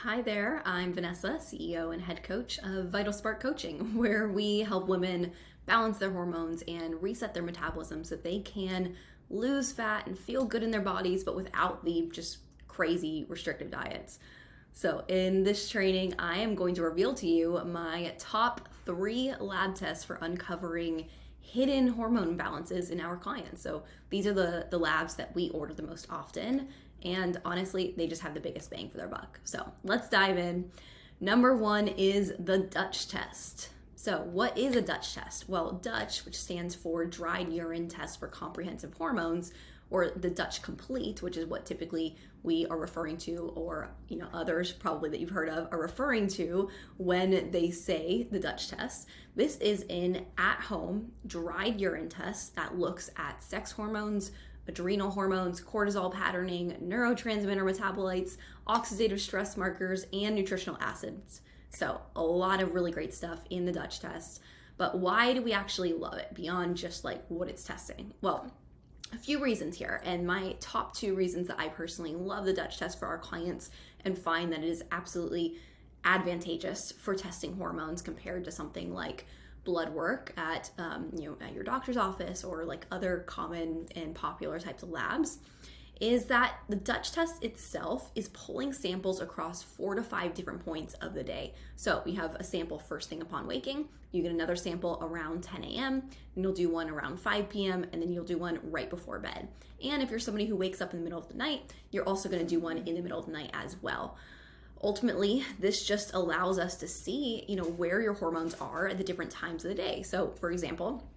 Hi there, I'm Vanessa, CEO and head coach of Vital Spark Coaching, where we help women balance their hormones and reset their metabolism so that they can lose fat and feel good in their bodies, but without the just crazy restrictive diets. So in this training, I am going to reveal to you my top 3 lab tests for uncovering hidden hormone imbalances in our clients. So these are the labs that we order the most often. And honestly, they just have the biggest bang for their buck. So let's dive in. Number 1 is the Dutch test. So what is a Dutch test? Well, Dutch, which stands for Dried Urine Test for Comprehensive Hormones, or the Dutch Complete, which is what typically we are referring to, or others probably that you've heard of are referring to when they say the Dutch test. This is an at-home dried urine test that looks at sex hormones, adrenal hormones, cortisol patterning, neurotransmitter metabolites, oxidative stress markers, and nutritional acids. So a lot of really great stuff in the Dutch test. But why do we actually love it beyond just like what it's testing? Well, a few reasons here, and my top 2 reasons that I personally love the Dutch test for our clients and find that it is absolutely advantageous for testing hormones compared to something like blood work at your doctor's office or like other common and popular types of labs, is that the Dutch test itself is pulling samples across 4 to 5 different points of the day. So we have a sample first thing upon waking, you get another sample around 10 a.m., and you'll do one around 5 p.m., and then you'll do one right before bed. And if you're somebody who wakes up in the middle of the night, you're also going to do one in the middle of the night as well. Ultimately, this just allows us to see, where your hormones are at the different times of the day. So, for example,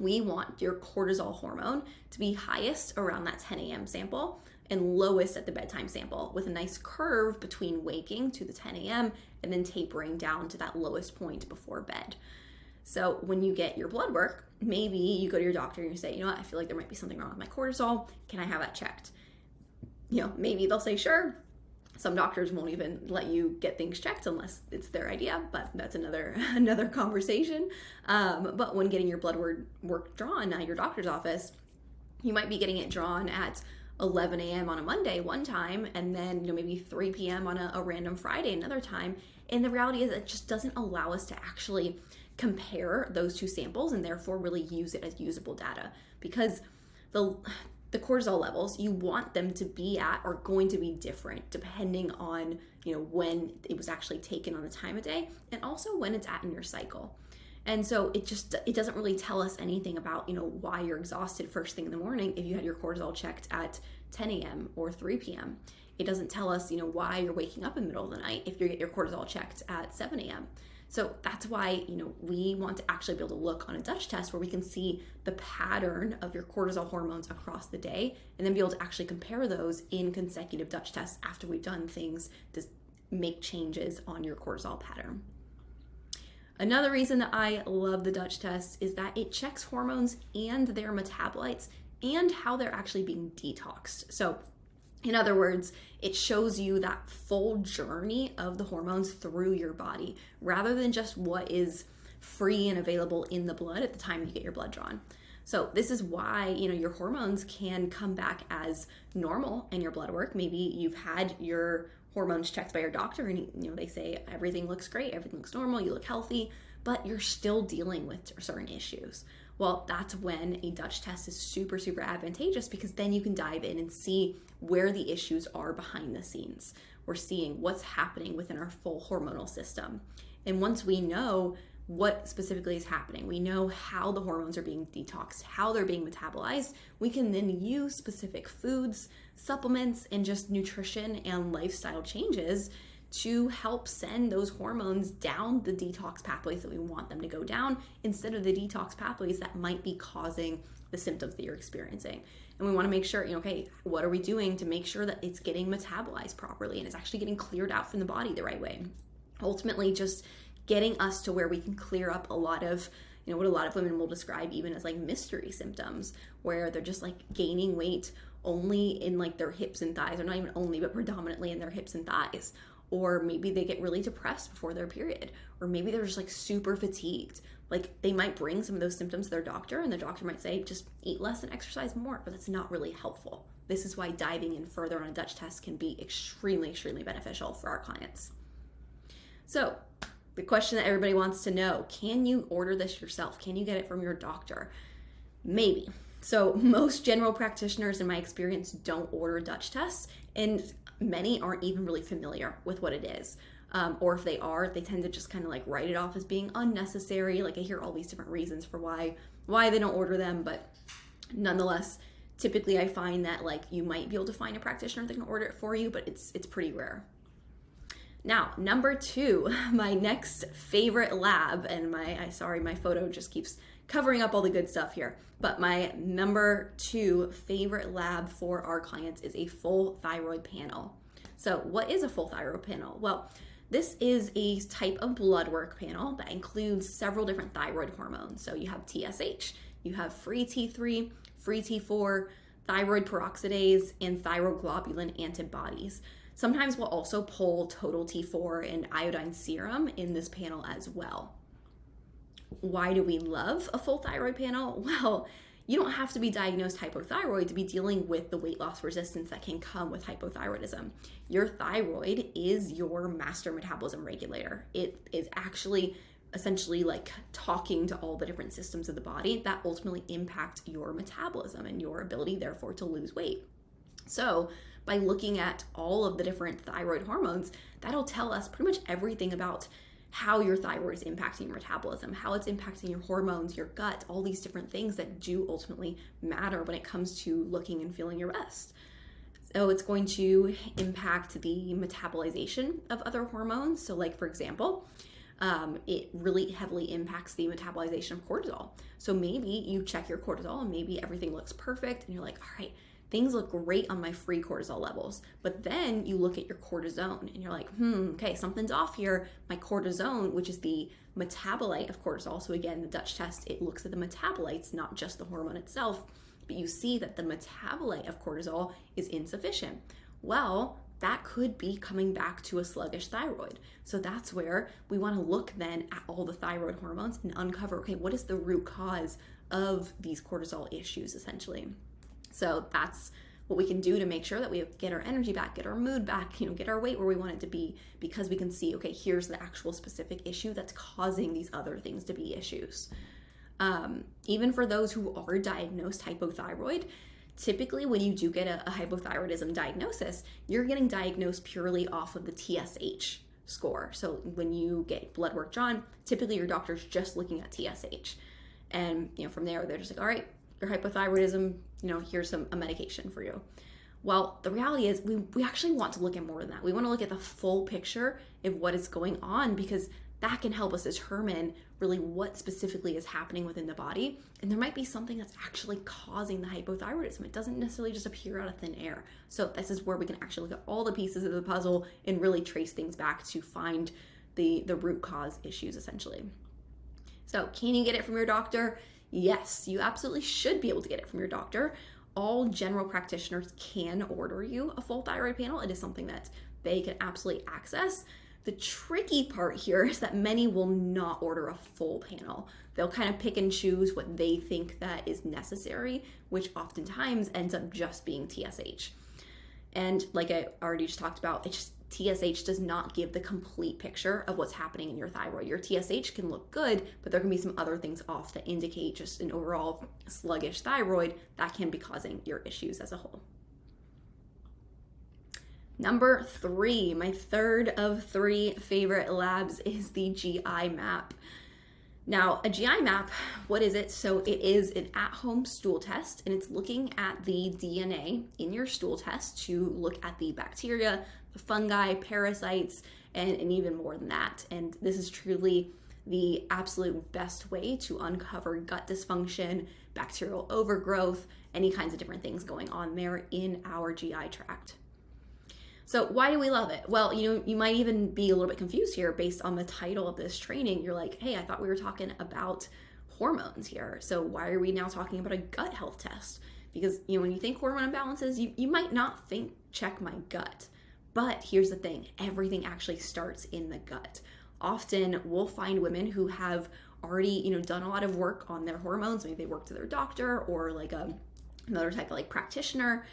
we want your cortisol hormone to be highest around that 10 a.m. sample and lowest at the bedtime sample, with a nice curve between waking to the 10 a.m. and then tapering down to that lowest point before bed. So when you get your blood work, maybe you go to your doctor and you say, I feel like there might be something wrong with my cortisol. Can I have that checked? Maybe they'll say, sure. Some doctors won't even let you get things checked unless it's their idea, but that's another conversation. But when getting your blood work drawn at your doctor's office, you might be getting it drawn at 11 a.m. on a Monday one time, and then maybe 3 p.m. on a random Friday another time. And the reality is it just doesn't allow us to actually compare those 2 samples and therefore really use it as usable data, because the cortisol levels you want them to be at are going to be different depending on when it was actually taken on the time of day, and also when it's at in your cycle. And so it doesn't really tell us anything about why you're exhausted first thing in the morning if you had your cortisol checked at 10 a.m. or 3 p.m. It doesn't tell us why you're waking up in the middle of the night if you get your cortisol checked at 7 a.m. So that's why, we want to actually be able to look on a Dutch test where we can see the pattern of your cortisol hormones across the day, and then be able to actually compare those in consecutive Dutch tests after we've done things to make changes on your cortisol pattern. Another reason that I love the Dutch test is that it checks hormones and their metabolites and how they're actually being detoxed. So in other words, it shows you that full journey of the hormones through your body, rather than just what is free and available in the blood at the time you get your blood drawn. So this is why, your hormones can come back as normal in your blood work. Maybe you've had your hormones checked by your doctor and they say everything looks great, everything looks normal, you look healthy, but you're still dealing with certain issues. Well, that's when a Dutch test is super, super advantageous, because then you can dive in and see where the issues are behind the scenes. We're seeing what's happening within our full hormonal system. And once we know what specifically is happening, we know how the hormones are being detoxed, how they're being metabolized, we can then use specific foods, supplements, and just nutrition and lifestyle changes to help send those hormones down the detox pathways that we want them to go down, instead of the detox pathways that might be causing the symptoms that you're experiencing. And we want to make sure, okay, what are we doing to make sure that it's getting metabolized properly and it's actually getting cleared out from the body the right way? Ultimately, just getting us to where we can clear up a lot of, what a lot of women will describe even as like mystery symptoms, where they're just like gaining weight only in like their hips and thighs, or not even only, but predominantly in their hips and thighs. Or maybe they get really depressed before their period, or maybe they're just like super fatigued. Like they might bring some of those symptoms to their doctor, and the doctor might say, just eat less and exercise more, but that's not really helpful. this is why diving in further on a Dutch test can be extremely, extremely beneficial for our clients. So the question that everybody wants to know, can you order this yourself? Can you get it from your doctor? Maybe. So most general practitioners in my experience don't order Dutch tests, and many aren't even really familiar with what it is. Or if they are, they tend to just kind of like write it off as being unnecessary. Like I hear all these different reasons for why they don't order them, but nonetheless, typically I find that like you might be able to find a practitioner that can order it for you, but it's pretty rare. Now, number 2, my next favorite lab, and my photo just keeps covering up all the good stuff here, but my number 2 favorite lab for our clients is a full thyroid panel. So what is a full thyroid panel? Well, this is a type of blood work panel that includes several different thyroid hormones. So you have TSH, you have free T3, free T4, thyroid peroxidase, and thyroglobulin antibodies. Sometimes we'll also pull total T4 and iodine serum in this panel as well. Why do we love a full thyroid panel? Well, you don't have to be diagnosed hypothyroid to be dealing with the weight loss resistance that can come with hypothyroidism. Your thyroid is your master metabolism regulator. It is actually essentially like talking to all the different systems of the body that ultimately impact your metabolism and your ability, therefore, to lose weight. So by looking at all of the different thyroid hormones, that'll tell us pretty much everything about how your thyroid is impacting your metabolism, how it's impacting your hormones, your gut, all these different things that do ultimately matter when it comes to looking and feeling your best. So it's going to impact the metabolization of other hormones. So like, for example, it really heavily impacts the metabolization of cortisol. So maybe you check your cortisol and maybe everything looks perfect and you're like, all right, things look great on my free cortisol levels. But then you look at your cortisone and you're like, okay, something's off here. My cortisone, which is the metabolite of cortisol. So again, the Dutch test, it looks at the metabolites, not just the hormone itself, but you see that the metabolite of cortisol is insufficient. Well, that could be coming back to a sluggish thyroid. So that's where we want to look then at all the thyroid hormones and uncover, okay, what is the root cause of these cortisol issues essentially? So that's what we can do to make sure that we get our energy back, get our mood back, get our weight where we want it to be, because we can see, okay, here's the actual specific issue that's causing these other things to be issues. Even for those who are diagnosed hypothyroid, typically when you do get a hypothyroidism diagnosis, you're getting diagnosed purely off of the TSH score. So when you get blood work drawn, typically your doctor's just looking at TSH. And from there, they're just like, all right, your hypothyroidism, here's a medication for you. Well, the reality is we actually want to look at more than that. We want to look at the full picture of what is going on, because that can help us determine really what specifically is happening within the body. And there might be something that's actually causing the hypothyroidism. It doesn't necessarily just appear out of thin air. So this is where we can actually look at all the pieces of the puzzle and really trace things back to find the root cause issues essentially. So can you get it from your doctor? Yes, you absolutely should be able to get it from your doctor. All general practitioners can order you a full thyroid panel. It is something that they can absolutely access. The tricky part here is that many will not order a full panel. They'll kind of pick and choose what they think that is necessary, which oftentimes ends up just being TSH. And like I already just talked about, TSH does not give the complete picture of what's happening in your thyroid. Your TSH can look good, but there can be some other things off that indicate just an overall sluggish thyroid that can be causing your issues as a whole. Number 3, my third of 3 favorite labs is the GI map. Now, a GI map, what is it? So it is an at-home stool test, and it's looking at the DNA in your stool test to look at the bacteria, the fungi, parasites, and even more than that. And this is truly the absolute best way to uncover gut dysfunction, bacterial overgrowth, any kinds of different things going on there in our GI tract. So why do we love it? Well, you might even be a little bit confused here based on the title of this training. You're like, hey, I thought we were talking about hormones here. So why are we now talking about a gut health test? Because, when you think hormone imbalances, you might not think, check my gut. But here's the thing, everything actually starts in the gut. Often we'll find women who have already, done a lot of work on their hormones. Maybe they work to their doctor or like another type of practitioner.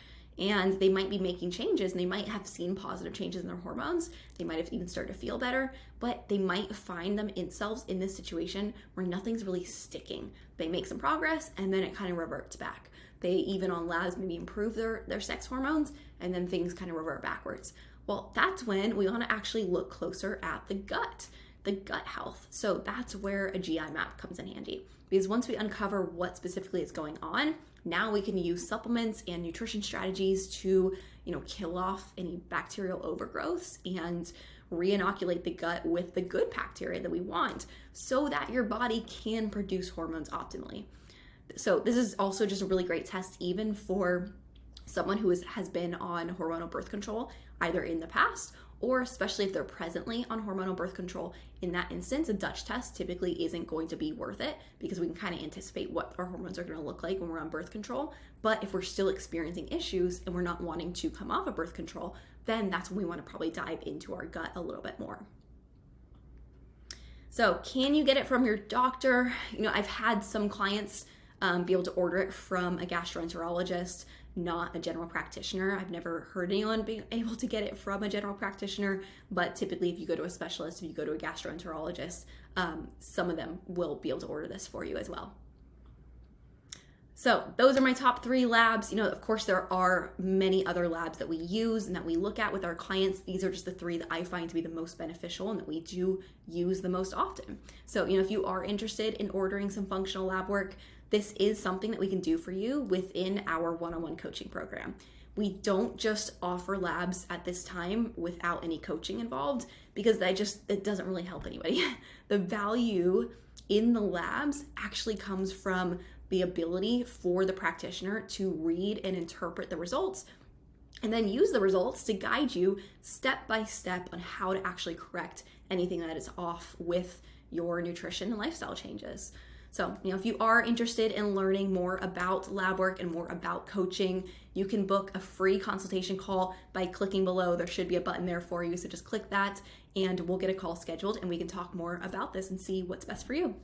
and they might be making changes and they might have seen positive changes in their hormones. They might have even started to feel better, but they might find themselves in this situation where nothing's really sticking. They make some progress and then it kind of reverts back. They even on labs maybe improve their sex hormones and then things kind of revert backwards. Well, that's when we want to actually look closer at the gut health. So that's where a GI map comes in handy, because once we uncover what specifically is going on, now we can use supplements and nutrition strategies to, kill off any bacterial overgrowths and re-inoculate the gut with the good bacteria that we want so that your body can produce hormones optimally. So this is also just a really great test even for someone who has been on hormonal birth control either in the past or especially if they're presently on hormonal birth control. In that instance, a Dutch test typically isn't going to be worth it because we can kind of anticipate what our hormones are going to look like when we're on birth control. But if we're still experiencing issues and we're not wanting to come off of birth control, then that's when we want to probably dive into our gut a little bit more. So can you get it from your doctor? I've had some clients be able to order it from a gastroenterologist, not a general practitioner. I've never heard anyone being able to get it from a general practitioner, but typically if you go to a specialist, if you go to a gastroenterologist, some of them will be able to order this for you as well. So those are my top 3 labs. Of course, there are many other labs that we use and that we look at with our clients. These are just the 3 that I find to be the most beneficial and that we do use the most often. So, if you are interested in ordering some functional lab work, this is something that we can do for you within our one-on-one coaching program. We don't just offer labs at this time without any coaching involved because it doesn't really help anybody. The value in the labs actually comes from the ability for the practitioner to read and interpret the results and then use the results to guide you step by step on how to actually correct anything that is off with your nutrition and lifestyle changes. So, if you are interested in learning more about lab work and more about coaching, you can book a free consultation call by clicking below. There should be a button there for you. So just click that and we'll get a call scheduled and we can talk more about this and see what's best for you.